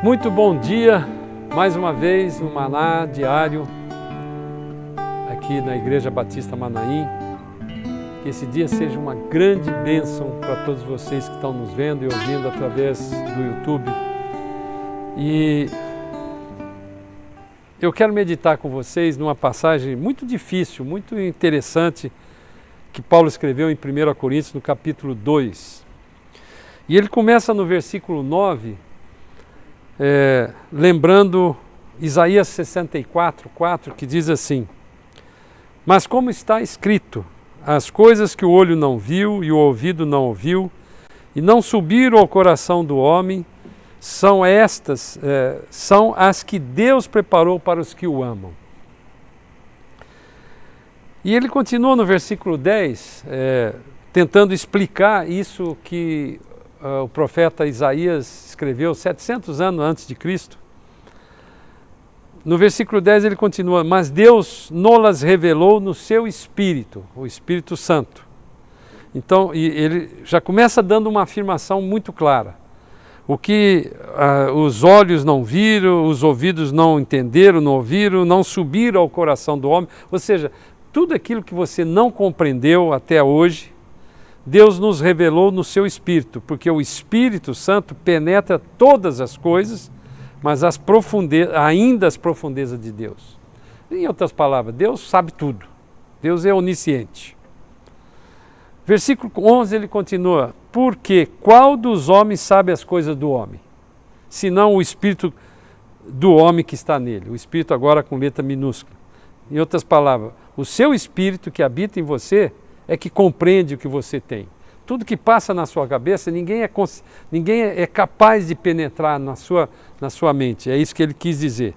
Muito bom dia, mais uma vez no Maná Diário, aqui na Igreja Batista Manaim. Que esse dia seja uma grande bênção para todos vocês que estão nos vendo e ouvindo através do YouTube. E eu quero meditar com vocês numa passagem muito difícil, muito interessante, que Paulo escreveu em 1 Coríntios, no capítulo 2. E ele começa no versículo 9, lembrando Isaías 64:4, que diz assim: mas como está escrito, as coisas que o olho não viu e o ouvido não ouviu, e não subiram ao coração do homem, são as que Deus preparou para os que o amam. E ele continua no versículo 10, tentando explicar isso que o profeta Isaías escreveu 700 anos antes de Cristo. No versículo 10 ele continua: mas Deus nos revelou no seu Espírito, o Espírito Santo. Então, ele já começa dando uma afirmação muito clara. O que os olhos não viram, os ouvidos não entenderam, não ouviram, não subiram ao coração do homem. Ou seja, tudo aquilo que você não compreendeu até hoje, Deus nos revelou no seu Espírito, porque o Espírito Santo penetra todas as coisas, mas ainda as profundezas de Deus. Em outras palavras, Deus sabe tudo. Deus é onisciente. Versículo 11 ele continua: porque qual dos homens sabe as coisas do homem, senão o Espírito do homem que está nele? O Espírito agora com letra minúscula. Em outras palavras, o seu Espírito que habita em você é que compreende o que você tem. Tudo que passa na sua cabeça, ninguém é capaz de penetrar na sua mente. É isso que ele quis dizer.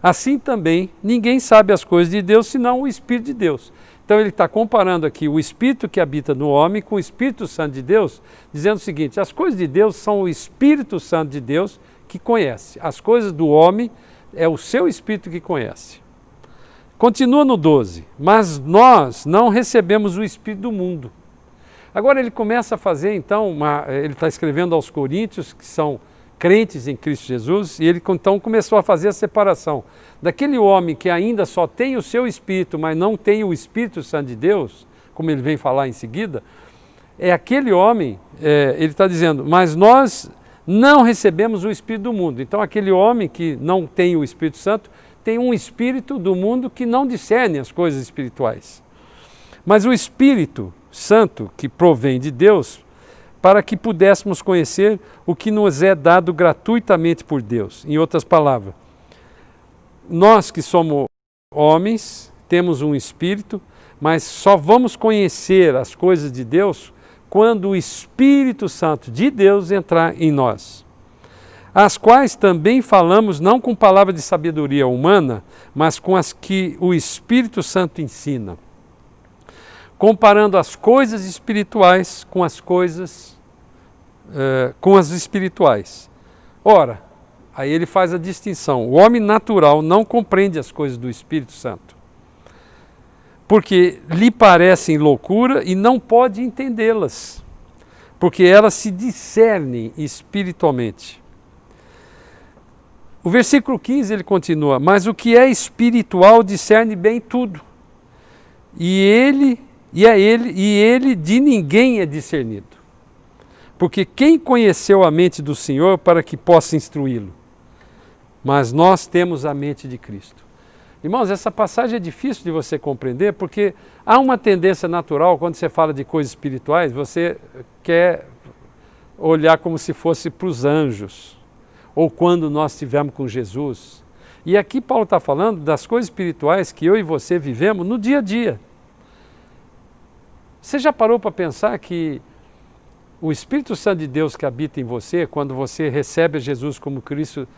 Assim também, ninguém sabe as coisas de Deus, senão o Espírito de Deus. Então ele está comparando aqui o Espírito que habita no homem com o Espírito Santo de Deus, dizendo o seguinte: as coisas de Deus são o Espírito Santo de Deus que conhece. As coisas do homem é o seu Espírito que conhece. Continua no 12, mas nós não recebemos o Espírito do mundo. Agora ele começa a fazer então, ele está escrevendo aos Coríntios, que são crentes em Cristo Jesus, e ele então começou a fazer a separação daquele homem que ainda só tem o seu Espírito, mas não tem o Espírito Santo de Deus, como ele vem falar em seguida. É aquele homem, ele está dizendo, mas nós não recebemos o Espírito do mundo. Então aquele homem que não tem o Espírito Santo tem um espírito do mundo que não discerne as coisas espirituais. Mas o Espírito Santo que provém de Deus, para que pudéssemos conhecer o que nos é dado gratuitamente por Deus. Em outras palavras, nós que somos homens, temos um espírito, mas só vamos conhecer as coisas de Deus quando o Espírito Santo de Deus entrar em nós. As quais também falamos não com palavras de sabedoria humana, mas com as que o Espírito Santo ensina, comparando as coisas espirituais com as coisas espirituais. Ora, aí ele faz a distinção: o homem natural não compreende as coisas do Espírito Santo, porque lhe parecem loucura e não pode entendê-las, porque elas se discernem espiritualmente. O versículo 15 ele continua: mas o que é espiritual discerne bem tudo, e ele de ninguém é discernido. Porque quem conheceu a mente do Senhor para que possa instruí-lo? Mas nós temos a mente de Cristo. Irmãos, essa passagem é difícil de você compreender, porque há uma tendência natural, quando você fala de coisas espirituais, você quer olhar como se fosse para os anjos, ou quando nós estivemos com Jesus. E aqui Paulo está falando das coisas espirituais que eu e você vivemos no dia a dia. Você já parou para pensar que o Espírito Santo de Deus que habita em você, quando você recebe Jesus Cristo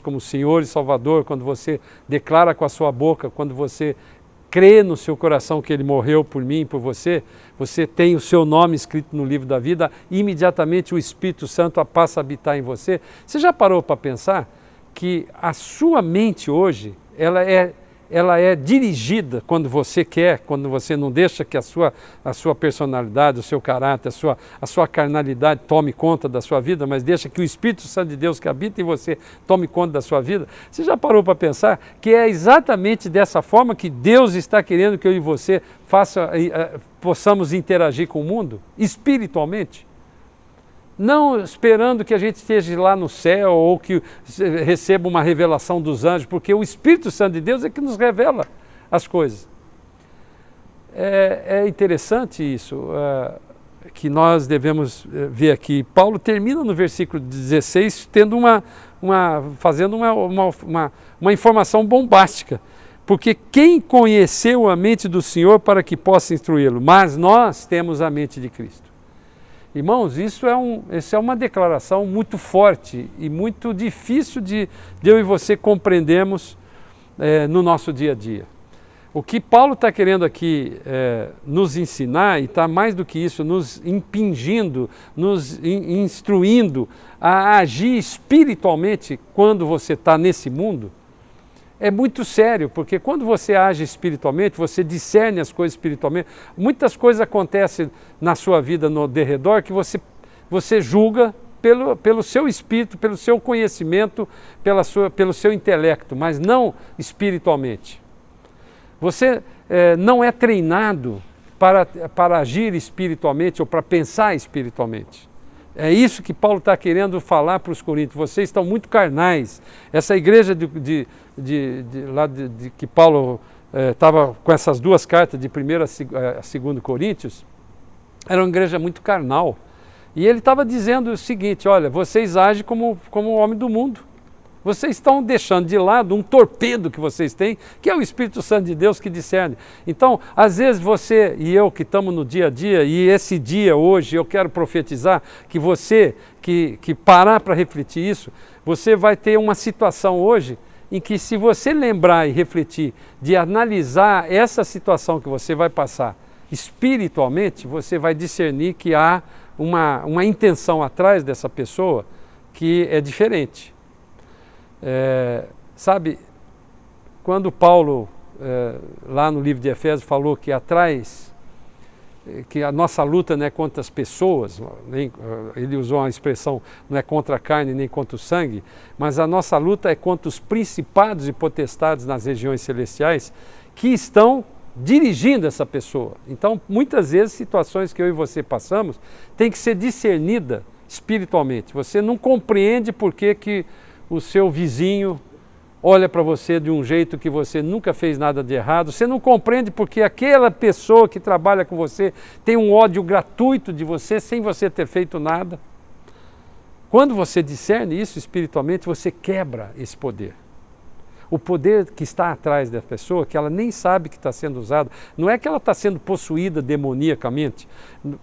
como Senhor e Salvador, quando você declara com a sua boca, quando você crê no seu coração que Ele morreu por mim e por você, você tem o seu nome escrito no livro da vida, imediatamente o Espírito Santo passa a habitar em você. Você já parou para pensar que a sua mente hoje, ela é ela é dirigida quando você quer, quando você não deixa que a sua personalidade, o seu caráter, a sua carnalidade tome conta da sua vida, mas deixa que o Espírito Santo de Deus que habita em você tome conta da sua vida. Você já parou para pensar que é exatamente dessa forma que Deus está querendo que eu e você possamos interagir com o mundo, espiritualmente? Não esperando que a gente esteja lá no céu ou que receba uma revelação dos anjos, porque o Espírito Santo de Deus é que nos revela as coisas. É interessante isso, que nós devemos ver aqui. Paulo termina no versículo 16 fazendo uma informação bombástica. Porque quem conheceu a mente do Senhor para que possa instruí-lo? Mas nós temos a mente de Cristo. Irmãos, isso é uma declaração muito forte e muito difícil de eu e você compreendermos no nosso dia a dia. O que Paulo está querendo aqui nos ensinar, e está mais do que isso, nos impingindo, nos instruindo a agir espiritualmente quando você está nesse mundo, é muito sério, porque quando você age espiritualmente, você discerne as coisas espiritualmente, muitas coisas acontecem na sua vida no derredor que você julga pelo seu espírito, pelo seu conhecimento, pelo seu intelecto, mas não espiritualmente. Você não é treinado para agir espiritualmente ou para pensar espiritualmente. É isso que Paulo está querendo falar para os coríntios. Vocês estão muito carnais. Essa igreja que Paulo estava com essas duas cartas, de 1 a 2 Coríntios, era uma igreja muito carnal. E ele estava dizendo o seguinte: olha, vocês agem como homem do mundo. Vocês estão deixando de lado um torpedo que vocês têm, que é o Espírito Santo de Deus que discerne. Então, às vezes você e eu que estamos no dia a dia, e esse dia hoje eu quero profetizar que você que parar para refletir isso, você vai ter uma situação hoje em que, se você lembrar e refletir de analisar essa situação que você vai passar espiritualmente, você vai discernir que há uma intenção atrás dessa pessoa que é diferente. Sabe, quando Paulo, lá no livro de Efésios, falou que que a nossa luta não é contra as pessoas, ele usou uma expressão, não é contra a carne nem contra o sangue, mas a nossa luta é contra os principados e potestades nas regiões celestiais que estão dirigindo essa pessoa. Então, muitas vezes, situações que eu e você passamos têm que ser discernidas espiritualmente. Você não compreende por que o seu vizinho olha para você de um jeito que você nunca fez nada de errado. Você não compreende porque aquela pessoa que trabalha com você tem um ódio gratuito de você sem você ter feito nada. Quando você discerne isso espiritualmente, você quebra esse poder. O poder que está atrás da pessoa, que ela nem sabe que está sendo usado, não é que ela está sendo possuída demoniacamente,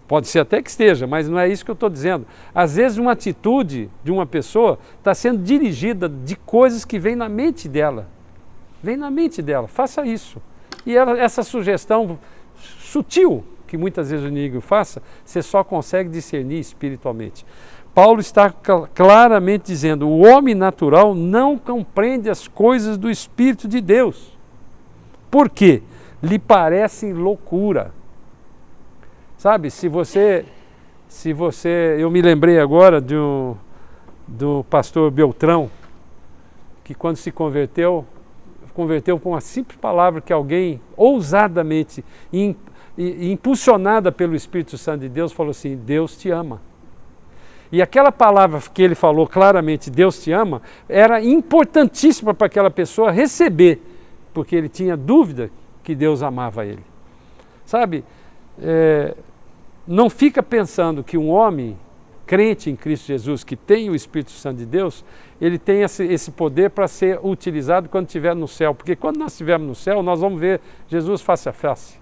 pode ser até que esteja, mas não é isso que eu estou dizendo. Às vezes uma atitude de uma pessoa está sendo dirigida de coisas que vêm na mente dela. Vem na mente dela, faça isso. E essa sugestão sutil, que muitas vezes o inimigo faça, você só consegue discernir espiritualmente. Paulo está claramente dizendo: o homem natural não compreende as coisas do Espírito de Deus. Por quê? Lhe parecem loucura. Sabe, eu me lembrei agora do pastor Beltrão, que quando se converteu com uma simples palavra que alguém, ousadamente, impulsionada pelo Espírito Santo de Deus, falou assim: Deus te ama. E aquela palavra que ele falou claramente, Deus te ama, era importantíssima para aquela pessoa receber, porque ele tinha dúvida que Deus amava ele. Sabe, não fica pensando que um homem crente em Cristo Jesus, que tem o Espírito Santo de Deus, ele tem esse poder para ser utilizado quando estiver no céu. Porque quando nós estivermos no céu, nós vamos ver Jesus face a face.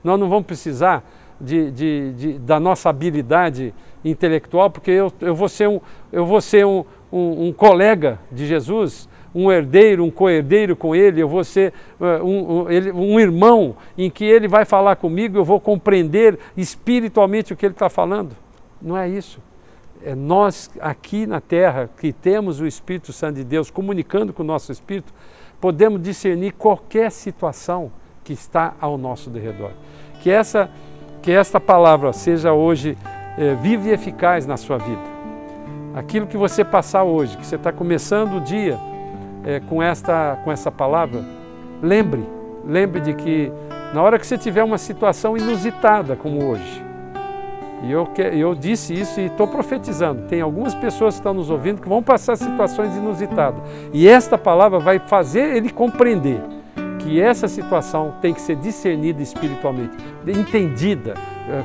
Nós não vamos precisar da nossa habilidade intelectual, porque eu vou ser um colega de Jesus, um herdeiro, um co-herdeiro com ele, eu vou ser um irmão em que ele vai falar comigo, eu vou compreender espiritualmente o que ele está falando. Não é isso. É nós aqui na terra que temos o Espírito Santo de Deus comunicando com o nosso espírito, podemos discernir qualquer situação que está ao nosso derredor. Que esta palavra seja hoje viva e eficaz na sua vida. Aquilo que você passar hoje, que você está começando o dia com essa palavra, lembre de que na hora que você tiver uma situação inusitada como hoje, e eu disse isso e estou profetizando, tem algumas pessoas que estão nos ouvindo que vão passar situações inusitadas, e esta palavra vai fazer ele compreender que essa situação tem que ser discernida espiritualmente, entendida,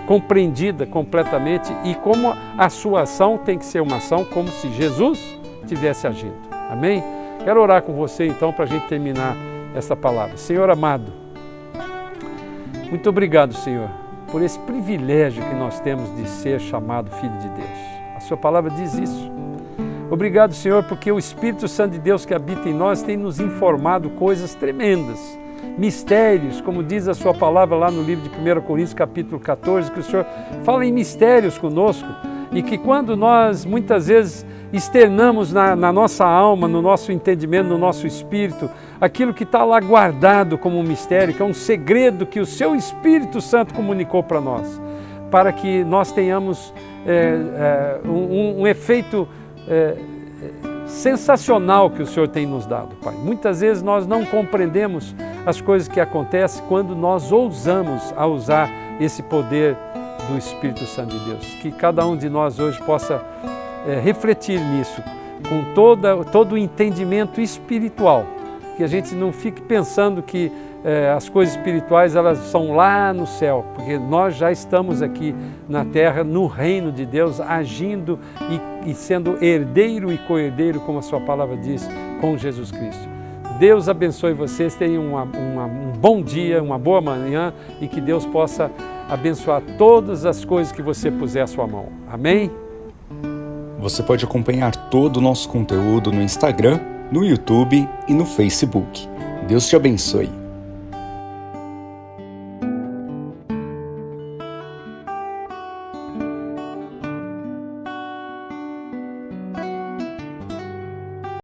compreendida completamente, e como a sua ação tem que ser uma ação como se Jesus estivesse agindo. Amém? Quero orar com você então para a gente terminar essa palavra. Senhor amado, muito obrigado, Senhor, por esse privilégio que nós temos de ser chamado Filho de Deus. A sua palavra diz isso. Obrigado, Senhor, porque o Espírito Santo de Deus que habita em nós tem nos informado coisas tremendas, mistérios, como diz a sua palavra lá no livro de 1 Coríntios capítulo 14, que o Senhor fala em mistérios conosco, e que quando nós muitas vezes externamos na nossa alma, no nosso entendimento, no nosso espírito, aquilo que está lá guardado como um mistério, que é um segredo que o seu Espírito Santo comunicou para nós, para que nós tenhamos um efeito sensacional que o Senhor tem nos dado, Pai. Muitas vezes nós não compreendemos as coisas que acontecem quando nós ousamos a usar esse poder do Espírito Santo de Deus. Que cada um de nós hoje possa refletir nisso, com todo o entendimento espiritual, que a gente não fique pensando que as coisas espirituais elas são lá no céu, porque nós já estamos aqui na terra, no reino de Deus, agindo e sendo herdeiro e co-herdeiro, como a sua palavra diz, com Jesus Cristo. Deus abençoe vocês, tenham um bom dia, uma boa manhã, e que Deus possa abençoar todas as coisas que você puser à sua mão. Amém? Você pode acompanhar todo o nosso conteúdo no Instagram, no YouTube e no Facebook. Deus te abençoe.